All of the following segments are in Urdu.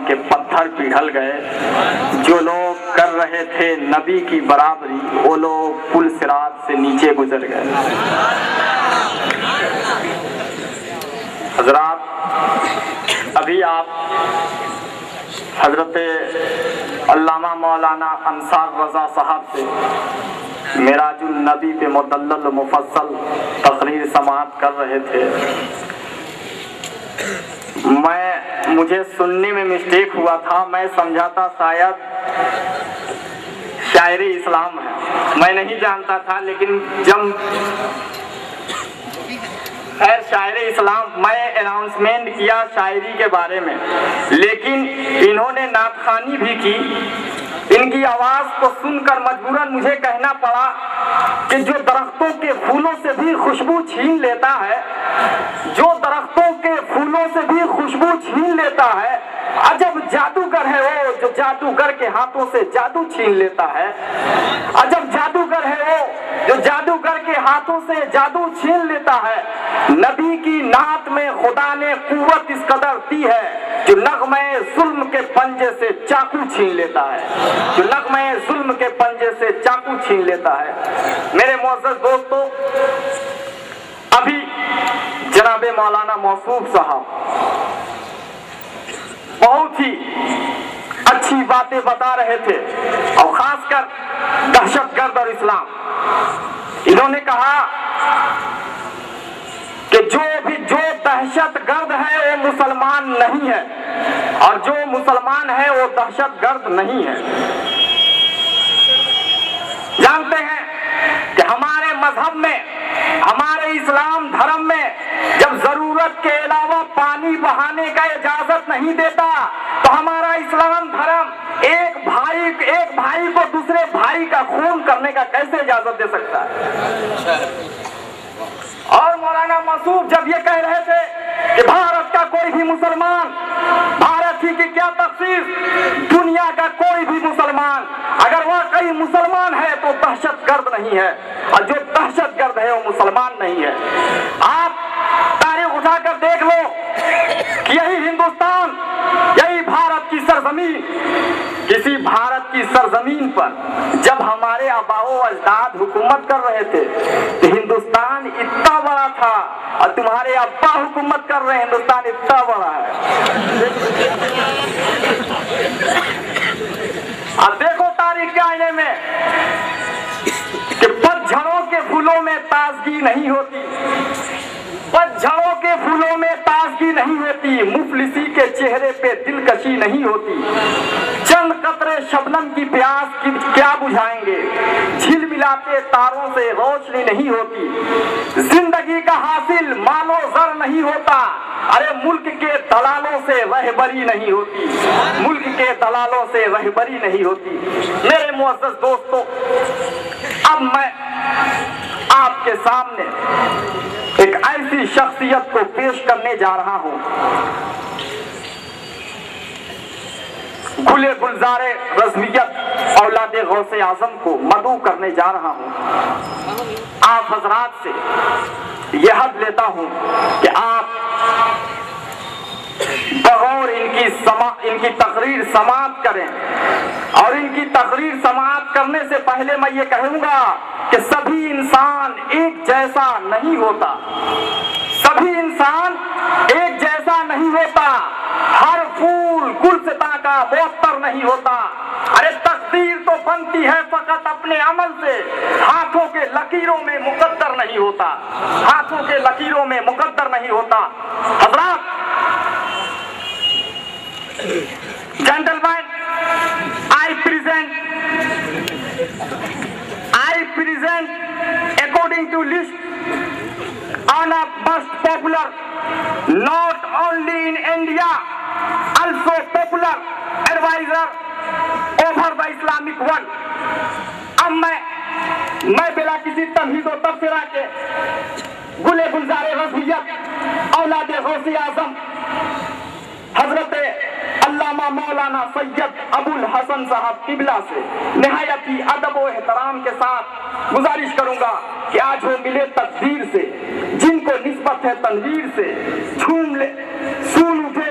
کے پتھر پگھل گئے، جو لوگ کر رہے تھے نبی کی برابری وہ لوگ پل صراط سے نیچے گزر گئے۔ حضرات، ابھی آپ حضرت علامہ مولانا انصار رضا صاحب سے معراج النبی پہ مدلل مفصل تقریر سماعت کر رہے تھے۔ مجھے سننے میں مسٹیک ہوا تھا، میں سمجھا تھا شاید شاعر اسلام ہے، میں نہیں جانتا تھا، لیکن جب خیر شاعر اسلام میں اناؤنسمنٹ کیا شاعری کے بارے میں، لیکن انہوں نے نعت خوانی بھی کی۔ ان کی آواز کو سن کر مجبوراً مجھے کہنا پڑا کہ جو درختوں کے پھولوں سے بھی خوشبو چھین لیتا ہے، جو درختوں کے پھولوں سے بھی خوشبو چھین لیتا ہے، عجب جادوگر ہے وہ جو جادوگر کے ہاتھوں سے جادو چھین لیتا ہے۔ عجب جادوگر ہے وہ جو جادوگر کے ہاتھوں سے جادو چھین لیتا ہے۔ نبی کی نعت میں خدا نے قوت اس قدر دی ہے جو نغمہ ظلم کے پنجے سے چاقو چھین لیتا ہے، جو نغمہ ظلم کے پنجے سے چاقو چھین لیتا ہے۔ میرے معزز دوستو، ابھی جناب مولانا موصوف صاحب بہت ہی اچھی باتیں بتا رہے تھے، اور خاص کر دہشت گرد اور اسلام۔ انہوں نے کہا کہ جو دہشت گرد ہے وہ مسلمان نہیں ہے، اور جو مسلمان ہے وہ دہشت گرد نہیں ہے۔ جانتے ہیں کہ ہمارے مذہب میں، ہمارے اسلام دھرم میں جب ضرورت کے علاوہ پانی بہانے کا اجازت نہیں دیتا تو ہمارا اسلام دھرم ایک بھائی کو دوسرے بھائی کا خون کرنے کا کیسے اجازت دے سکتا ہے؟ اور مولانا موصوف جب یہ کہہ رہے تھے کہ بھارت کا کوئی بھی مسلمان، بھارت ہی کی کیا تخصیص، دنیا کا کوئی بھی مسلمان اگر واقعی مسلمان ہے تو دہشت گرد نہیں ہے، اور جو دہشت گرد ہے وہ مسلمان نہیں ہے۔ آپ تاریخ اٹھا کر دیکھ لو کہ یہی ہندوستان، یہی بھارت کی سرزمین، کسی بھارت کی سرزمین پر جب ہمارے آباء و اجداد حکومت کر رہے تھے تو ہندوستان اتنا بڑا تھا، اور تمہارے ابا حکومت کر رہے ہیں، ہندوستان اتنا بڑا ہے۔ اب دیکھو تاریخ کے آئینے میں کہ پتجھڑوں کے پھولوں میں تازگی نہیں ہوتی، پتجھڑوں کے پھولوں میں تازگی نہیں ہوتی، مفلسی کے چہرے پہ دلکشی نہیں ہوتی، چند قطرے شبنم کی پیاس کی کیا بجھائیں گے، جھلملاتے تاروں سے روشنی نہیں ہوتی، زندگی کا حاصل مال و زر نہیں ہوتا، ارے ملک کے دلالوں سے رہبری نہیں ہوتی، ملک کے دلالوں سے رہبری نہیں ہوتی۔ میرے معزز دوستو، اب میں آپ کے سامنے ایک ایسی شخصیت کو پیش کرنے جا رہا ہوں، گلے گلزار رضویت اولاد غوث اعظم کو مدعو کرنے جا رہا ہوں۔ آپ حضرات سے یہ حد لیتا ہوں کہ آپ بغور ان کی تقریر سماعت کریں، اور ان کی تقریر سماعت کرنے سے پہلے میں یہ کہوں گا کہ سبھی انسان ایک جیسا نہیں ہوتا، سبھی انسان ایک جیسا نہیں ہوتا، ہر پھول گلستاں کا معطر نہیں ہوتا، ارے تقدیر تو بنتی ہے فقط اپنے عمل سے، ہاتھوں کے لکیروں میں مقدر نہیں ہوتا، ہاتھوں کے لکیروں میں مقدر نہیں ہوتا۔ حضرات، gentlemen, I present according to list on a most popular, not only in India, also popular advisor over the Islamic world. اب میں بلا کسی تمہید و تبصرہ کے گلے گلزار رضویت اولاد غوث اعظم حضرت علامہ مولانا سید ابو الحسن صاحب قبلہ سے نہایت ہی ادب و احترام کے ساتھ گزارش کروں گا کہ آج وہ ملے تقدیر سے، جن کو نسبت ہے تنویر سے، سن اٹھے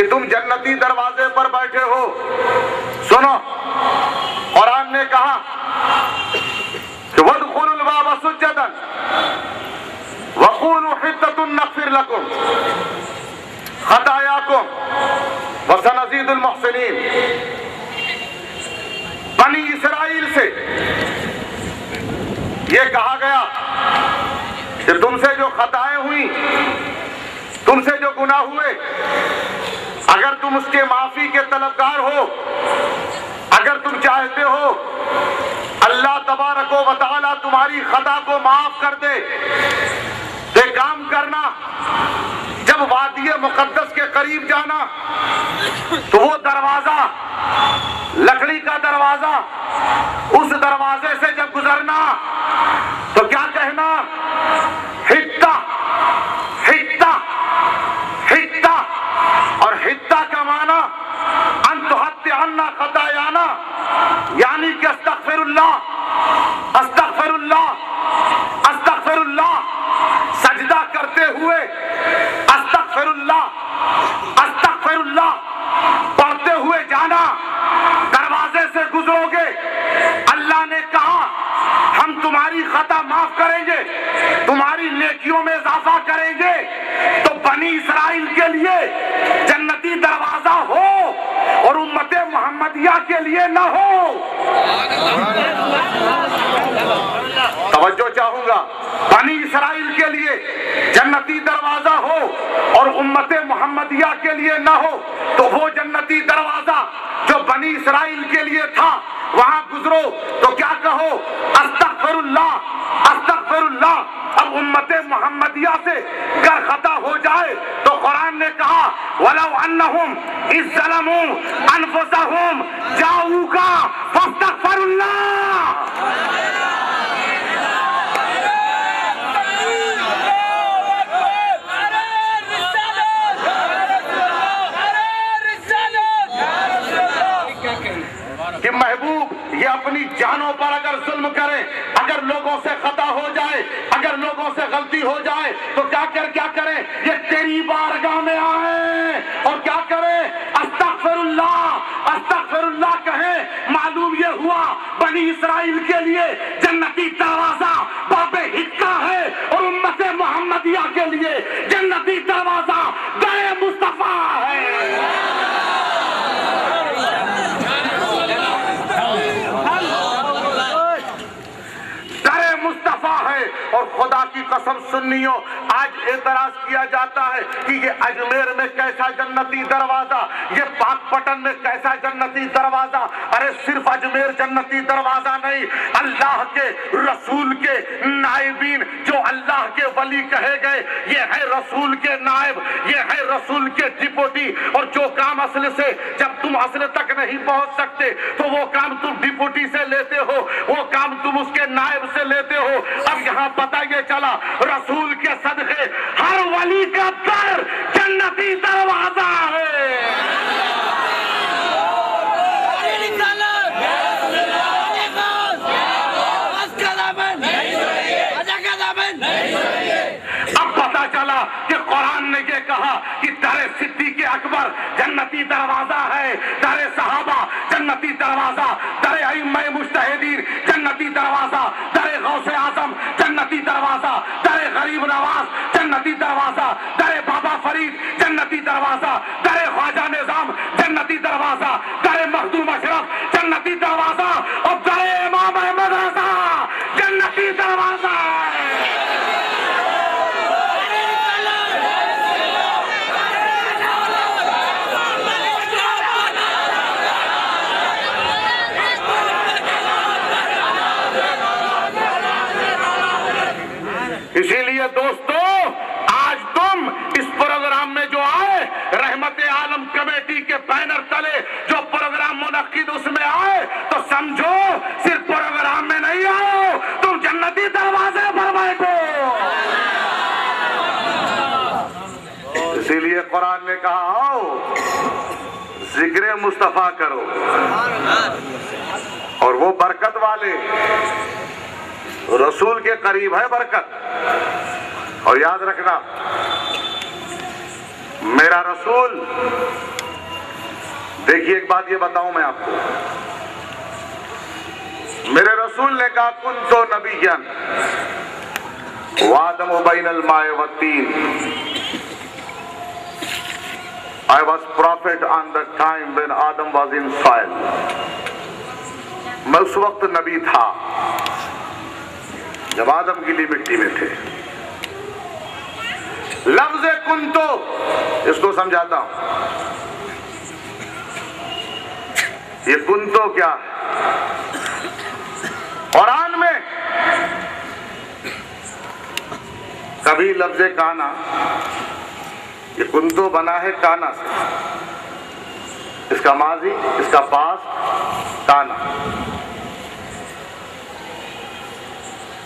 کہ تم جنتی دروازے پر بیٹھے ہو. سنو، قرآن نے کہا کہ وَادْخُلُوا الْبَابَ سُجَّدًا وَقُولُوا حِطَّةٌ نَغْفِرْ لَكُمْ خَطَايَاكُمْ وَسَنَزِيدُ الْمُحْسِنِينَ. بنی اسرائیل سے یہ کہا گیا کہ تم سے جو خطائیں ہوئی، تم سے جو گناہ ہوئے، اگر تم اس کے معافی کے طلبگار ہو، اگر تم چاہتے ہو اللہ تبارک و تعالی تمہاری خطا کو معاف کر دے، تو ایک کام کرنا، جب وادی مقدس کے قریب جانا تو وہ دروازہ، لکڑی کا دروازہ، اس دروازے سے جب گزرنا تو کیا کہنا؟ حطہ حطہ حطہ. اور حطہ کا معنی ان تحط عنا خطايانا، یعنی کہ استغفر اللہ استغفر اللہ استغفر اللہ، سجدہ کرتے ہوئے استغفر اللہ پڑھتے ہوئے جانا. دروازے سے گزرو گے، اللہ نے کہا ہم تمہاری خطا معاف کریں گے، تمہاری نیکیوں میں اضافہ کریں گے. تو بنی اسرائیل کے لیے جنتی دروازہ ہو اور امت محمدیہ کے لیے نہ ہو. توجہ چاہوں گا، بنی اسرائیل کے لیے جنتی دروازہ ہو اور امت محمدیہ کے لیے نہ ہو. تو وہ جنتی دروازہ جو بنی اسرائیل کے لیے تھا، وہاں گزرو تو کیا کہو؟ استغفر اللہ استغفر اللہ. اب امت محمدیہ سے گر خطا ہو جائے تو قرآن نے کہا وَلَوْ أَنَّهُمْ إِذْ ظَلَمُوا أَنفُسَهُمْ جَاءُوكَ فَاسْتَغْفَرُوا اللَّهَ. کہ محبوب یہ اپنی جانوں پر اگر ظلم کرے، اگر لوگوں سے خطا ہو جائے، اگر لوگوں سے غلطی ہو جائے تو کیا کریں؟ یہ تیری بارگاہ میں آئیں اور کیا کریں؟ استغفر اللہ کہیں. معلوم یہ ہوا بنی اسرائیل کے لیے جنتی دروازہ باب حقہ ہے اور امت محمدیہ کے لیے جنتی دروازہ در مصطفیٰ ہے. اور خدا کی قسم سنیو، آج اعتراض کیا جاتا ہے کہ یہ اجمیر میں کیسا جنتی دروازہ، یہ پاک پٹن میں کیسا جنتی دروازہ. ارے صرف اجمیر جنتی دروازہ نہیں، اللہ کے رسول کے نائبین جو اللہ کے ولی کہے گئے، یہ ہے رسول کے نائب، یہ ہے رسول کے ڈپوٹی. اور جو کام اصل سے، جب تم اصل تک نہیں پہنچ سکتے تو وہ کام تم ڈپوٹی سے لیتے ہو، وہ کام تم اس کے نائب سے لیتے ہو. اب یہاں پتہ یہ چلا رسول کے صدقے ہر ولی کا در جنتی دروازہ ہے. اب پتہ چلا کہ قرآن نے یہ کہا کہ در صدیق اکبر جنتی دروازہ ہے، در صحابہ جنتی دروازہ، در ائمہ مجتہدین جنتی دروازہ، در غوث اعظم جنتی دروازہ، در غریب نواز جنتی دروازہ، در بابا فرید جنتی دروازہ، در خواجہ نظام جنتی دروازہ، در مخدوم اشرف جنتی دروازہ اور در امام احمد رضا جنتی دروازہ. اسی لیے دوستو، آج تم اس پروگرام میں جو آئے، رحمت عالم کمیٹی کے بینر تلے جو پروگرام منعقد اس میں آئے، تو سمجھو صرف پروگرام میں نہیں آؤ، تم جنتی دروازے پر بیٹھو. اسی لیے قرآن نے کہا آؤ ذکر مصطفیٰ کرو، اور وہ برکت والے رسول کے قریب ہے برکت. اور یاد رکھنا میرا رسول، دیکھیے ایک بات یہ بتاؤں میں آپ کو، میرے رسول نے کہا کنتو نبیًا وآدم بین الماء والطین. I was prophet on the time when Adam was in soil. میں اس وقت نبی تھا جب آدم گیلی مٹی میں تھے. لفظ کنتو اس کو سمجھاتا ہوں. یہ کنتو کیا ہے؟ قرآن میں کبھی لفظ کانا، یہ کنتو بنا ہے کانا سے، اس کا ماضی، اس کا پاس کانا.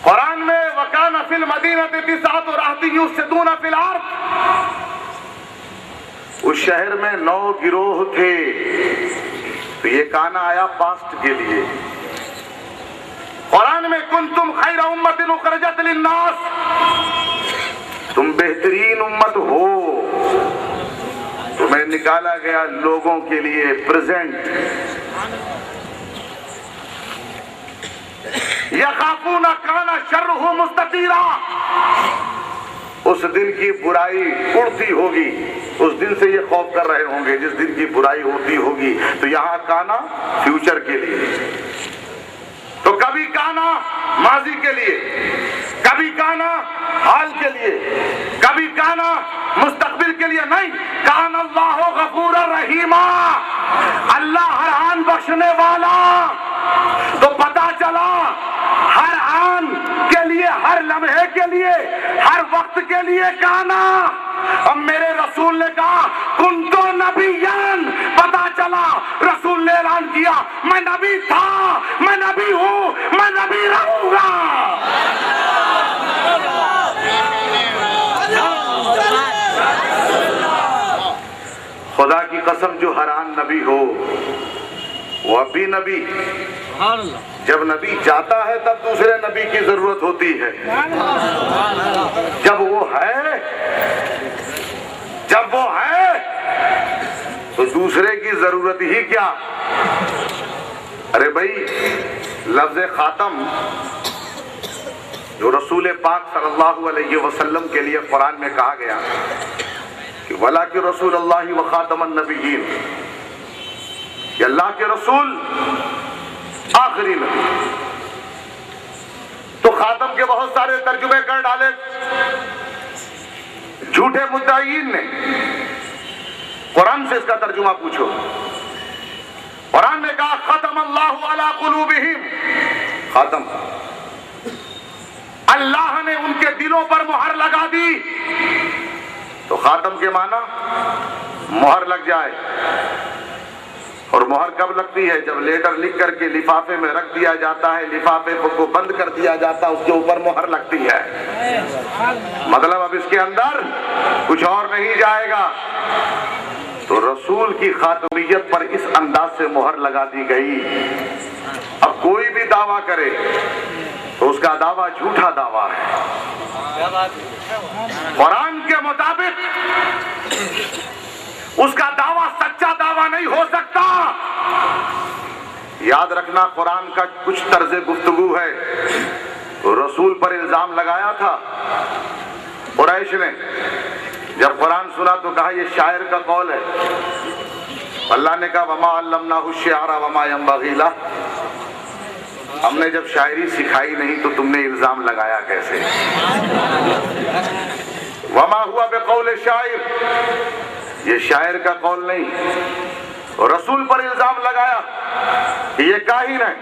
قرآن میں وَكَانَ فِي الْمَدِينَةِ تِسْعَةُ رَهْطٍ يُفْسِدُونَ فِي الْأَرْضِ، اس شہر میں 9 گروہ تھے. تو یہ کانا آیا پاسٹ کے لیے. قرآن میں کنتم خیر امت اخرجت للناس، تم بہترین امت ہو، تمہیں نکالا گیا لوگوں کے لیے. پریزنٹ. یخافون کان شرہ مستطیرا، اس دن کی برائی اڑتی ہوگی، اس دن سے یہ خوف کر رہے ہوں گے جس دن کی برائی ہوتی ہوگی. تو یہاں کانا فیوچر کے لیے، تو کبھی کانا ماضی کے لیے، کبھی کانا حال کے لیے، کبھی کانا مستقبل کے لیے. نہیں، کان اللہ غفور الرحیم، اللہ ہر آن بخشنے والا. تو پتا چلا ہر آن کے لیے، ہر لمحے کے لیے، ہر وقت کے لیے کانا. اب میرے رسول نے کہا کنتو نبیًا، پتا چلا رسول نے اعلان کیا میں نبی تھا، میں نبی ہوں، میں نبی رہوں گا. خدا کی قسم جو ہر آن نبی ہو وہ اب بھی نبی. جب نبی جاتا ہے تب دوسرے نبی کی ضرورت ہوتی ہے. جب وہ ہے تو دوسرے کی ضرورت ہی کیا. ارے بھائی، لفظ خاتم جو رسول پاک صلی اللہ علیہ وسلم کے لیے قرآن میں کہا گیا کہ وَلَٰكِن رسول اللہ وخاتم النبیین، کہ اللہ کے رسول آخری نبی. تو خاتم کے بہت سارے ترجمے کر ڈالے جھوٹے مدعیین نے. قرآن سے اس کا ترجمہ پوچھو. قرآن نے کہا ختم اللہ علی قلوبہم، خاتم، اللہ نے ان کے دلوں پر مہر لگا دی. تو خاتم کے معنی مہر لگ جائے. اور مہر کب لگتی ہے؟ جب لیٹر لکھ کر کے لفافے میں رکھ دیا جاتا ہے، لفافے کو بند کر دیا جاتا ہے، اس کے اوپر مہر لگتی ہے. مطلب اب اس کے اندر کچھ اور نہیں جائے گا. تو رسول کی خاتمیت پر اس انداز سے مہر لگا دی گئی. اب کوئی بھی دعویٰ کرے تو اس کا دعویٰ جھوٹا دعویٰ ہے. قرآن کے مطابق اس کا دعویٰ سچا دعویٰ نہیں ہو سکتا. یاد رکھنا قرآن کا کچھ طرز گفتگو ہے. رسول پر الزام لگایا تھا قریش نے. جب قرآن سنا تو کہا یہ شاعر کا قول ہے. اللہ نے کہا وما علمناہ الشعر وما ينبغي له، ہم نے جب شاعری سکھائی نہیں تو تم نے الزام لگایا کیسے؟ وما ہوا بقول شاعر، یہ شاعر کا قول نہیں. رسول پر الزام لگایا کہ یہ کاہن ہے.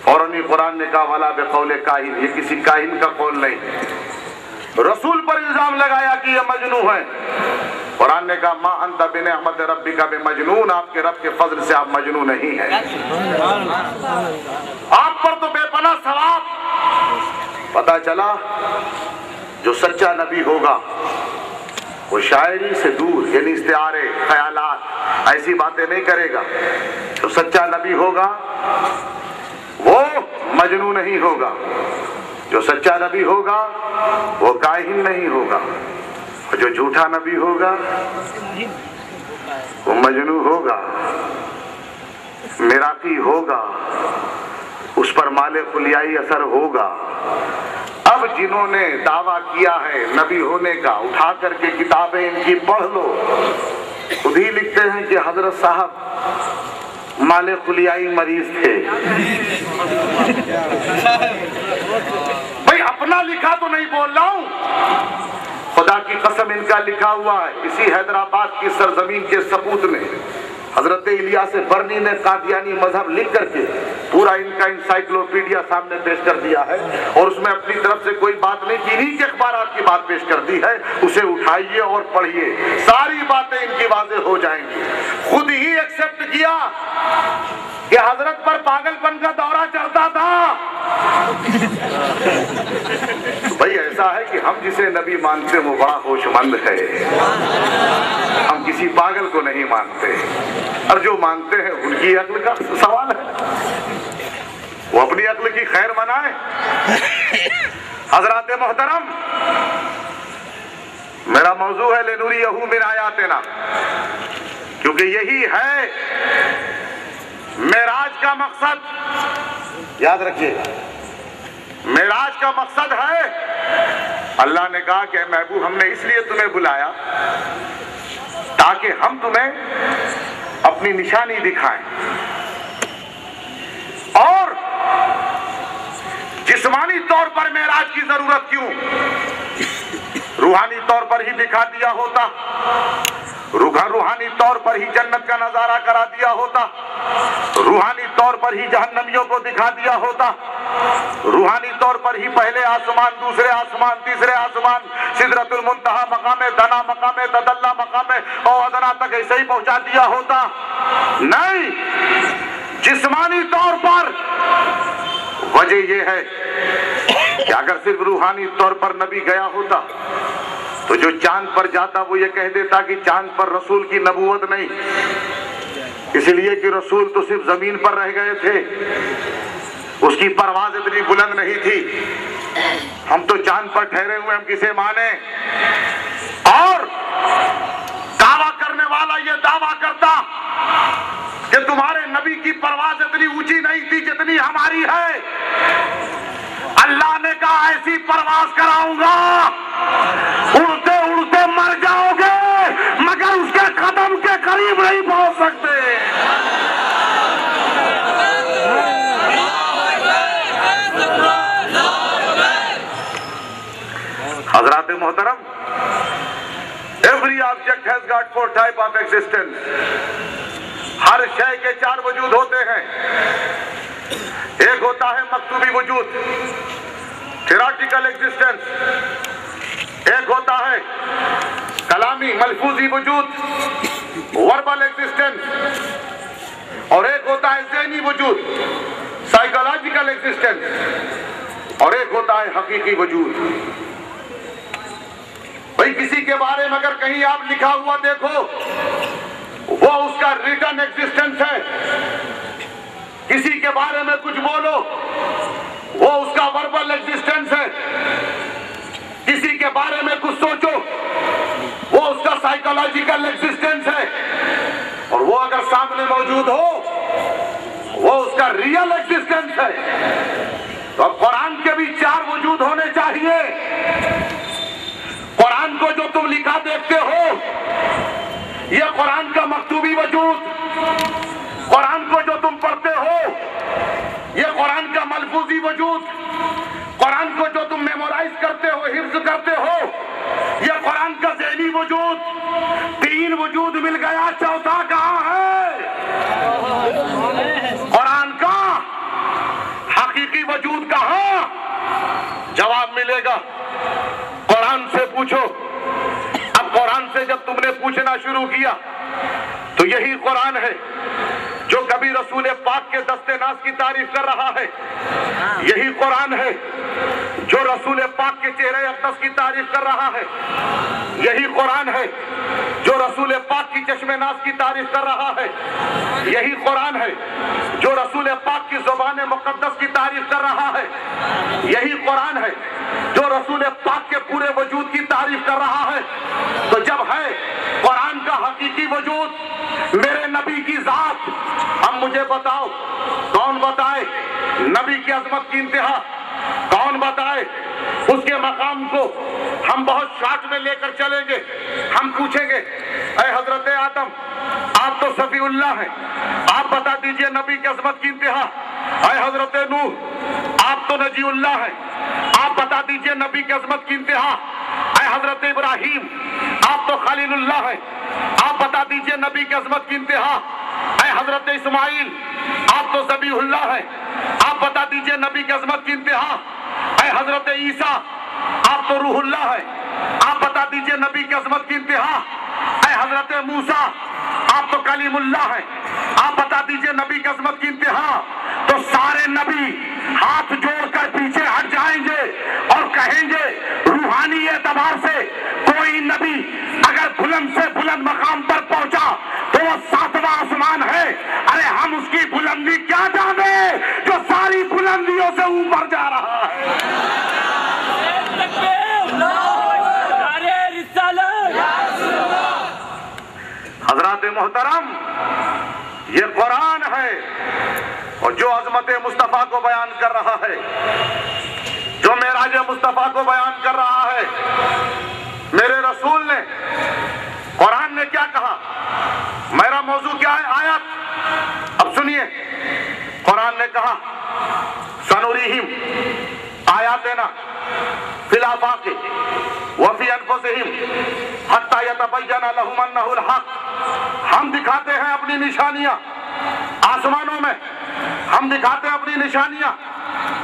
فوراً قرآن نے کہا ولا بقول کاہن، یہ کسی کاہن کا قول نہیں. رسول پر الزام لگایا کہ یہ مجنون ہے. قرآن نے کہا ما انت بنعمت ربک بمجنون، آپ کے رب کے فضل سے آپ مجنون نہیں ہیں. آپ پر تو بے پناہ ثواب. پتہ چلا جو سچا نبی ہوگا وہ شاعری سے دور، یعنی استعارے، خیالات، ایسی باتیں نہیں کرے گا. جو سچا نبی ہوگا وہ مجنون نہیں ہوگا. جو سچا نبی ہوگا وہ کاہن نہیں ہوگا. جو جھوٹا نبی ہوگا وہ مجنون ہوگا، میراقی ہوگا، اس پر مال خلیائی اثر ہوگا۔ اب جنہوں نے دعویٰ کیا ہے نبی ہونے کا، اٹھا کر کے کتابیں ان کی پڑھ لو، خود ہی لکھتے ہیں کہ حضرت صاحب مال خلیائی مریض تھے۔ بھئی اپنا لکھا تو نہیں بول رہا ہوں، خدا کی قسم ان کا لکھا ہوا ہے۔ اسی حیدرآباد کی سرزمین کے سپوت میں حضرت الیاس برنی نے قادیانی مذہب لکھ کر کے پورا ان کا انسائکلوپیڈیا سامنے پیش کر دیا ہے، اور اس میں اپنی طرف سے کوئی بات نہیں کی، انہی کے اخبارات کی بات پیش کر دی ہے۔ اسے اٹھائیے اور پڑھیے، ساری باتیں ان کی واضح ہو جائیں گی۔ خود ہی ایکسپٹ کیا کہ حضرت پر پاگل پن کا دورہ چڑھتا تھا۔ بھائی ایسا ہے کہ ہم جسے نبی مانتے وہ بڑا ہوش مند ہے، ہم کسی پاگل کو نہیں مانتے، اور جو مانتے ہیں ان کی عقل کا سوال ہے، وہ اپنی عقل کی خیر منائے۔ حضرات محترم، میرا موضوع ہے لنُرِيَهُ مِنْ آیاتنا، کیونکہ یہی ہے معراج کا مقصد۔ یاد رکھیے، معراج کا مقصد ہے، اللہ نے کہا کہ محبوب ہم نے اس لیے تمہیں بلایا تاکہ ہم تمہیں اپنی نشانی دکھائیں، اور جسمانی طور پر معراج کی ضرورت کیوں؟ روحانی طور پر ہی دکھا دیا ہوتا، روحانی طور پر ہی جنت کا نظارہ کرا دیا ہوتا، روحانی طور پر ہی جہنمیوں کو دکھا دیا ہوتا، روحانی طور پر ہی پہلے آسمان، دوسرے آسمان، تیسرے آسمان، سدرۃ المنتہا، مقام دنا، مقام تدلی، مقام او ادنا تک ایسے ہی پہنچا دیا ہوتا۔ نہیں، جسمانی طور پر۔ وجہ یہ ہے کہ اگر صرف روحانی طور پر نبی گیا ہوتا تو جو چاند پر جاتا وہ یہ کہہ دیتا کہ چاند پر رسول کی نبوت نہیں، اس لیے کہ رسول تو صرف زمین پر رہ گئے تھے، اس کی پرواز اتنی بلند نہیں تھی، ہم تو چاند پر ٹھہرے ہوئے، ہم کسے مانے؟ اور دعویٰ کرنے والا یہ دعویٰ کرتا کہ تمہارے نبی کی پرواز اتنی اونچی نہیں تھی جتنی ہماری ہے، اللہ نے کہا ایسی پرواز کراؤں گا، اڑتے اڑتے مر جاؤ گے مگر اس کے قدم کے قریب نہیں پہنچ سکتے۔ حضرات محترم، every object has got 4 types of existence۔ ہر شے کے 4 وجود ہوتے ہیں۔ ایک ہوتا ہے مکتوبی وجود، تھیورٹیکل ایگزسٹنس، ایک ہوتا ہے کلامی ملفوظی وجود، وربل ایگزسٹنس، اور ایک ہوتا ہے ذہنی وجود، سائیکولوجیکل ایگزسٹنس، اور ایک ہوتا ہے حقیقی وجود۔ بھئی کسی کے بارے میں اگر کہیں آپ لکھا ہوا دیکھو وہ اس کا ریٹن ایگزسٹنس ہے، کسی کے بارے میں کچھ بولو وہ اس کا وربل ایگزسٹنس ہے، کسی کے بارے میں کچھ سوچو وہ اس کا سائیکولوجیکل ایگزسٹنس ہے، اور وہ اگر سامنے موجود ہو وہ اس کا ریئل ایگزسٹنس ہے۔ تو اب قرآن کے بھی 4 وجود ہونے چاہیے۔ قرآن کو جو تم لکھا دیکھتے ہو یہ قرآن کا مکتوبی وجود، قرآن کو جو تم پڑھتے ہو یہ قرآن کا ملفوظی وجود، قرآن کو جو تم میمورائز کرتے ہو، حفظ کرتے ہو، یہ قرآن کا ذہنی وجود۔ 3 وجود مل گیا، چوتھا کہاں ہے؟ قرآن کا حقیقی وجود کہاں؟ جواب ملے گا، قرآن سے پوچھو۔ اب قرآن سے جب تم نے پوچھنا شروع کیا تو یہی قرآن ہے جو کبھی رسول پاک کے دست ناز کی تعریف کر رہا ہے، یہی قرآن ہے جو رسول پاک کے چہرے اقدس کی تعریف کر رہا ہے، یہی قرآن ہے جو رسول پاک کی چشم ناز کی تعریف کر رہا ہے، یہی قرآن ہے جو رسول پاک کی زبان مقدس کی تعریف کر رہا ہے، یہی قرآن ہے جو رسول پاک کے پورے وجود کی تعریف کر رہا ہے۔ تو جب ہے قرآن کا حقیقی وجود میرے نبی کی ذات، اب مجھے بتاؤ کون بتائے نبی کی عظمت کی انتہا، کون بتائے اس کے مقام کو؟ ہم بہت شارٹ میں لے کر چلیں گے، ہم پوچھیں گے اے حضرت آدم آپ تو صفی اللہ ہیں، آپ بتا دیجئے نبی کی عظمت کی انتہا۔ اے حضرت نوح آپ تو نجی اللہ ہیں، آپ بتا دیجئے نبی کی عظمت کی انتہا۔ اے حضرت ابراہیم آپ تو خلیل اللہ ہیں، آپ بتا دیجئے نبی کی عظمت کی انتہا۔ اے حضرت اسماعیل آپ تو ذبیح اللہ ہیں، آپ بتا دیجئے نبی کی عظمت کی انتہا۔ اے حضرت عیسیٰ آپ تو روح اللہ ہیں، آپ بتا دیجئے نبی کی عظمت کی انتہا۔ اے حضرت موسیٰ آپ تو کلیم اللہ ہیں، آپ بتا دیجئے نبی کی عظمت کی انتہا۔ تو سارے نبی ہاتھ جوڑ کر پیچھے ہٹ جائیں گے اور کہیں گے روحانی اعتبار سے کوئی نبی اگر بلند سے بلند مقام پر پہنچا تو وہ 7واں آسمان ہے۔ ارے ہم اس کی بلندی کیا جانے جو ساری بلندیوں سے اوپر جا رہا ہے۔ حضرات محترم، یہ قرآن ہے اور جو عظمت مصطفیٰ کو بیان کر رہا ہے، جو معراج مصطفیٰ کو بیان کر رہا ہے۔ میرے رسول نے، قرآن نے کیا کہا؟ میرا موضوع کیا ہے؟ آیت۔ اب سنیے، قرآن نے کہا سنوریہم آیاتنا فی الآفاق وفی انفسہم حتی یتبین لہم انہ الحق۔ ہم دکھاتے ہیں اپنی نشانیاں آسمانوں میں، ہم دکھاتے ہیں اپنی نشانیاں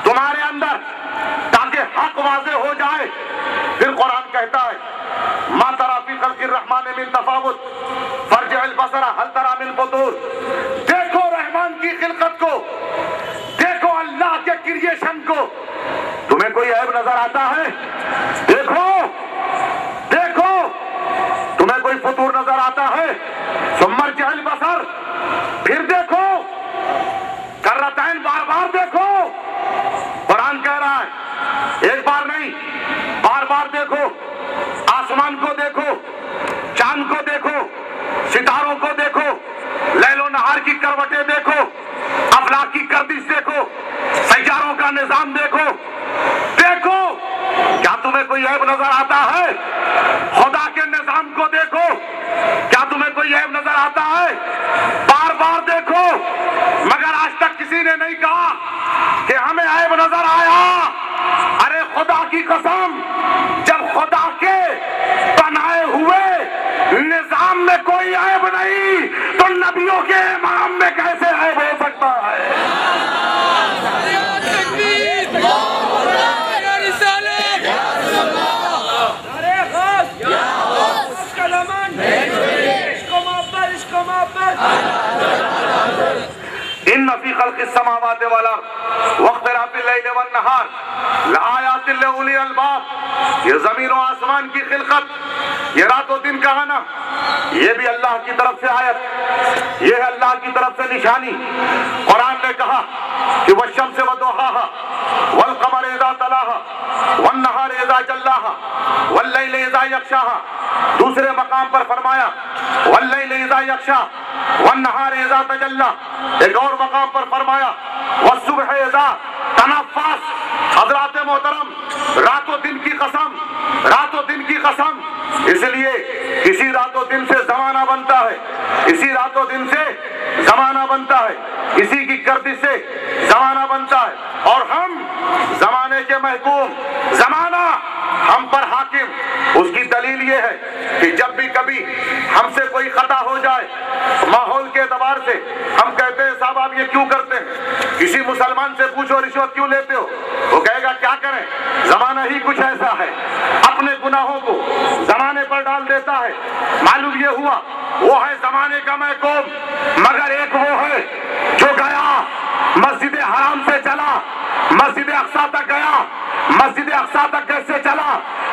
تمہارے اندر تاکہ حق واضح ہو جائے۔ پھر قرآن کہتا ہے ما تری فی خلق الرحمن من تفاوت فارجع البصر هل تری من فطور۔ دیکھو رحمان کی خلقت کو، دیکھو اللہ کے کریشن کو، تمہیں کوئی عیب نظر آتا ہے؟ دیکھو دیکھو، تمہیں کوئی فطور نظر آتا ہے؟ ثم ارجع البصر، پھر دیکھو، کرتین بار بار دیکھو۔ قرآن کہہ رہا ہے ایک بار نہیں، بار بار دیکھو، آسمان کو دیکھو، چاند کو دیکھو، ستاروں کو دیکھو، لیل و نہار کی کروٹیں دیکھو، افلاک کی گردش دیکھو، سیاروں کا نظام دیکھو۔ دیکھو، کیا تمہیں کوئی عیب نظر آتا ہے؟ خدا کے نظام کو دیکھو، کیا تمہیں کوئی عیب نظر آتا ہے؟ بار بار دیکھو، مگر آج تک کسی نے نہیں کہا کہ ہمیں عیب نظر آیا۔ ارے خدا کی قسم، جب خدا کے بنائے ہوئے نظام میں کوئی عیب نہیں تو نبیوں کے امام میں کیسے عیب ہو سکتا ہے؟ ان فی خلق السماوات والارض واختلاف اللیل والنہار لآیات لأولی الالباب۔ یہ زمین و آسمان کی خلقت، یہ رات و دن کا آنا، یہ بھی اللہ کی طرف سے آیت، یہ ہے اللہ کی طرف سے نشانی۔ قرآن نے کہا کہ والشمس وضحاها والقمر اذا تلاها والنہار اذا جلاها واللیل اذا یغشاها۔ دوسرے مقام پر فرمایا واللیل اذا یغشاها والنہار اذا تجلی۔ ایک اور مقام پر فرمایا والصبح اذا تنفس۔ حضرات محترم، رات و دن کی قسم، رات و دن کی قسم، اس لیے اسی رات و دن سے زمانہ بنتا ہے، اسی رات و دن سے زمانہ بنتا ہے، اسی کی گردش سے زمانہ بنتا ہے، اور ہم زمانے کے محکوم، زمانہ ہم پر حاکم۔ اس کی دلیل یہ ہے کہ جب بھی کبھی ہم سے کوئی خطا ہو جائے ماحول کے اعتبار سے، ہم کہتے ہیں صاحب آپ یہ کیوں کرتے ہیں؟ کسی مسلمان سے پوچھو رشوت کیوں لیتے ہو، وہ کہے گا کیا کریں، زمانہ ہی کچھ ایسا ہے، اپنے گناہوں کو زمانے پر ڈال دیتا ہے۔ معلوم یہ ہوا وہ ہے زمانے کا محکوم، مگر ایک وہ ہے جو گیا مسجد حرام سے چلا، مسجد اقصیٰ تک گیا۔ مسجد اقصیٰ تک کیسے چلا؟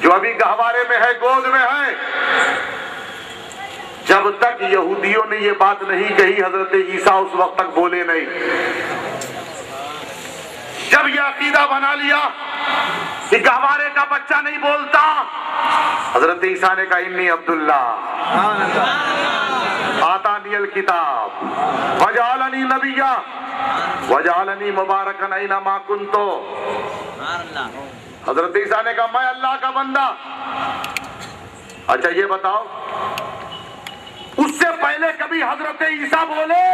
جو ابھی گہوارے میں ہے، گود میں ہے، جب تک یہودیوں نے یہ بات نہیں کہی حضرت عیسیٰ اس وقت تک بولے نہیں۔ جب یہ عقیدہ بنا لیا کہ گہوارے کا بچہ نہیں بولتا، حضرت عیسیٰ نے کہا انی عبداللہ آتانی الکتاب وجعلنی نبیا وجعلنی مبارکا اینما کنت۔ حضرت عیسیٰ نے کہا میں اللہ کا بندہ۔ اچھا یہ بتاؤ، اس سے پہلے کبھی حضرت عیسیٰ بولے؟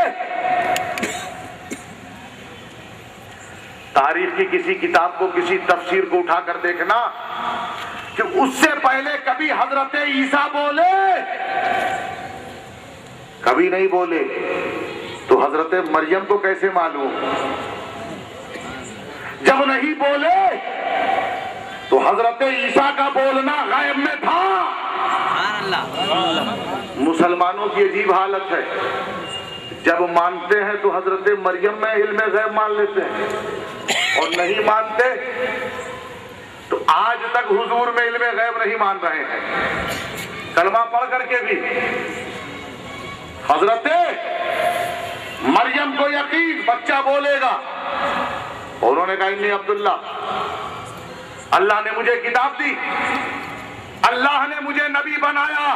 تاریخ کی کسی کتاب کو، کسی تفسیر کو اٹھا کر دیکھنا کہ اس سے پہلے کبھی حضرت عیسیٰ بولے؟ کبھی نہیں بولے۔ تو حضرت مریم کو کیسے معلوم؟ جب نہیں بولے تو حضرت عیسیٰ کا بولنا غیب میں تھا۔ مسلمانوں کی عجیب حالت ہے، جب مانتے ہیں تو حضرت مریم میں علم غیب مان لیتے ہیں، اور نہیں مانتے تو آج تک حضور میں علم غیب نہیں مان رہے ہیں، کلمہ پڑھ کر کے بھی۔ حضرت مریم کو یقین بچہ بولے گا، انہوں نے کہا انی عبداللہ، اللہ نے مجھے کتاب دی، اللہ نے مجھے نبی بنایا۔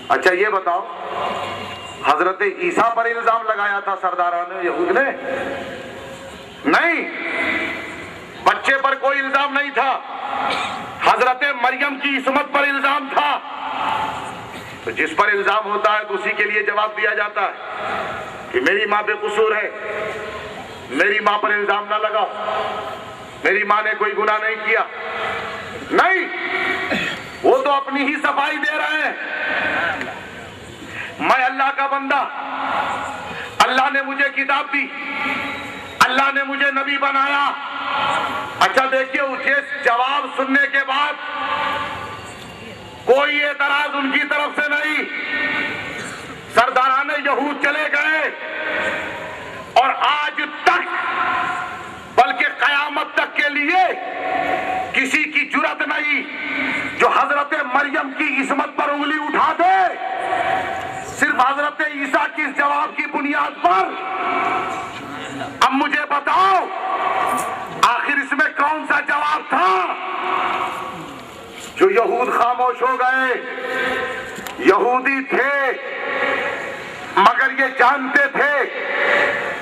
اچھا یہ بتاؤ، حضرت عیسیٰ پر الزام لگایا تھا سرداران یہود نے؟ نہیں، بچے پر کوئی الزام نہیں تھا، حضرت مریم کی عصمت پر الزام تھا۔ تو جس پر الزام ہوتا ہے تو اسی کے لیے جواب دیا جاتا ہے کہ میری ماں بے قصور ہے، میری ماں پر الزام نہ لگاؤ، میری ماں نے کوئی گناہ نہیں کیا۔ نہیں، وہ تو اپنی ہی صفائی دے رہے ہیں، میں اللہ کا بندہ، اللہ نے مجھے کتاب دی، اللہ نے مجھے نبی بنایا۔ اچھا دیکھیے، اسے جواب سننے کے بعد کوئی اعتراض ان کی طرف سے نہیں، سرداران یہود چلے گئے، اور آج تک بلکہ قیامت تک کے لیے کسی کی جرأت نہیں جو حضرت مریم کی عصمت پر انگلی اٹھا دے، صرف حضرت عیسیٰ کی اس جواب کی بنیاد پر۔ اب مجھے بتاؤ، آخر اس میں کون سا جواب تھا؟ جو یہود خاموش ہو گئے، یہودی تھے مگر یہ جانتے تھے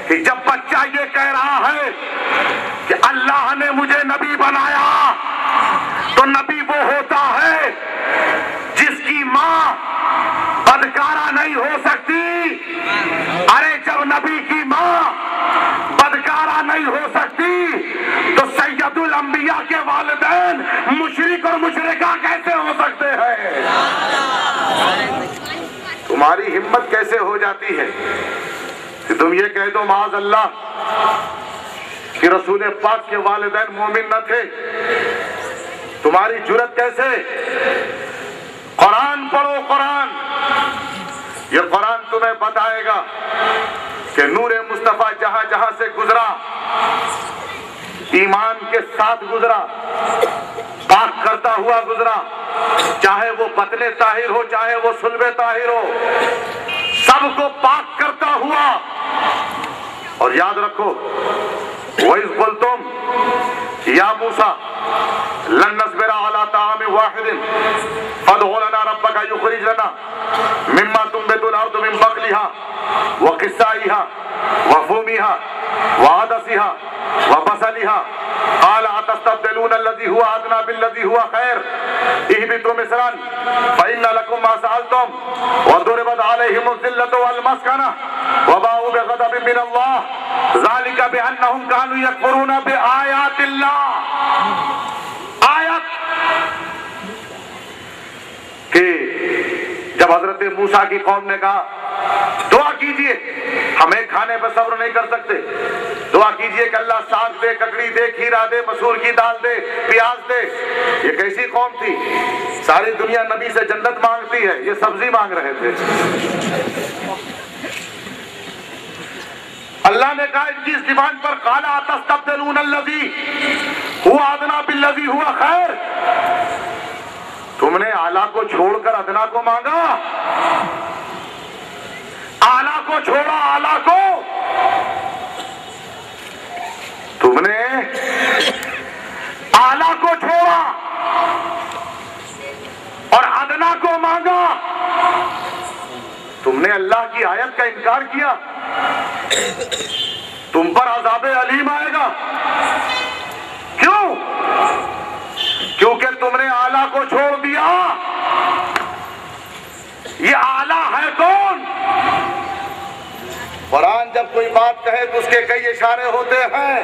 کہ جب بچہ یہ کہہ رہا ہے کہ اللہ نے مجھے نبی بنایا، تو نبی وہ ہوتا ہے جس کی ماں بدکارہ نہیں ہو سکتی۔ ارے جب نبی کی ماں بدکارہ نہیں ہو سکتی تو سید الانبیاء کے والدین مشرک اور مشرکہ کیسے ہو سکتے ہیں؟ تمہاری ہمت کیسے ہو جاتی ہے کہ تم یہ کہہ دو معاذ اللہ کہ رسول پاک کے والدین مومن نہ تھے؟ تمہاری جرأت کیسے؟ قرآن پڑھو، قرآن، یہ قرآن تمہیں بتائے گا کہ نور مصطفیٰ جہاں جہاں سے گزرا ایمان کے ساتھ گزرا، پاک کرتا ہوا گزرا، چاہے وہ بطن طاہر ہو، چاہے وہ صلب طاہر ہو، سب کو پاک کرتا ہوا۔ اور یاد رکھو، وَإِذْ قُلْتُمْ يَا مُوسَىٰ لَن نَّصْبِرَ عَلَىٰ طَعَامٍ وَاحِدٍ فَادْعُ لَنَا رَبَّكَ يُخْرِجْ لَنَا مِمَّا تُنبِتُ الْأَرْضُ مِن بَقْلِهَا وَقِثَّائِهَا وَفُومِهَا وَعَدَسِهَا وَبَصَلِهَا قَالَ أَتَسْتَبْدِلُونَ الَّذِي هُوَ أَدْنَىٰ بِالَّذِي هُوَ خَيْرٌ اهْبِطُوا مِصْرًا فَإِنَّ لَكُم مَّا سَأَلْتُمْ وَضُرِبَتْ عَلَيْهِمُ الذِّلَّةُ وَالْمَسْكَنَةُ وَبَاءُوا بِغَضَبٍ مِّنَ اللَّهِ ذَلِكَ بِأَنَّهُمْ كَانُوا يَكْفُرُونَ بِآيَاتِ اللَّهِ۔ آیت کہ جب حضرت موسیٰ کی قوم نے کہا دعا کیجئے، ہمیں کھانے پر صبر نہیں کر سکتے، دعا کیجئے کہ اللہ ساگ دے، ککڑی دے، کھیرا دے، مسور کی دال دے، پیاز دے۔ یہ کیسی قوم تھی؟ ساری دنیا نبی سے جنت مانگتی ہے، یہ سبزی مانگ رہے تھے۔ اللہ نے کہا ان کی اس زبان پر قَالَ أَتَسْتَبْدِلُونَ الَّذِي وہ ادنا بالذی ہوا خیر، تم نے اعلیٰ کو چھوڑ کر ادنا کو مانگا، اعلیٰ کو چھوڑا اعلیٰ کو، تم نے اعلیٰ کو چھوڑا اور ادنا کو مانگا، تم نے اللہ کی آیت کا انکار کیا، تم پر عذاب علیم آئے گا۔ کیوں؟ کیونکہ تم نے اعلیٰ کو چھوڑ دیا۔ یہ اعلیٰ ہے کون؟ قرآن جب کوئی بات کہے تو اس کے کئی اشارے ہوتے ہیں۔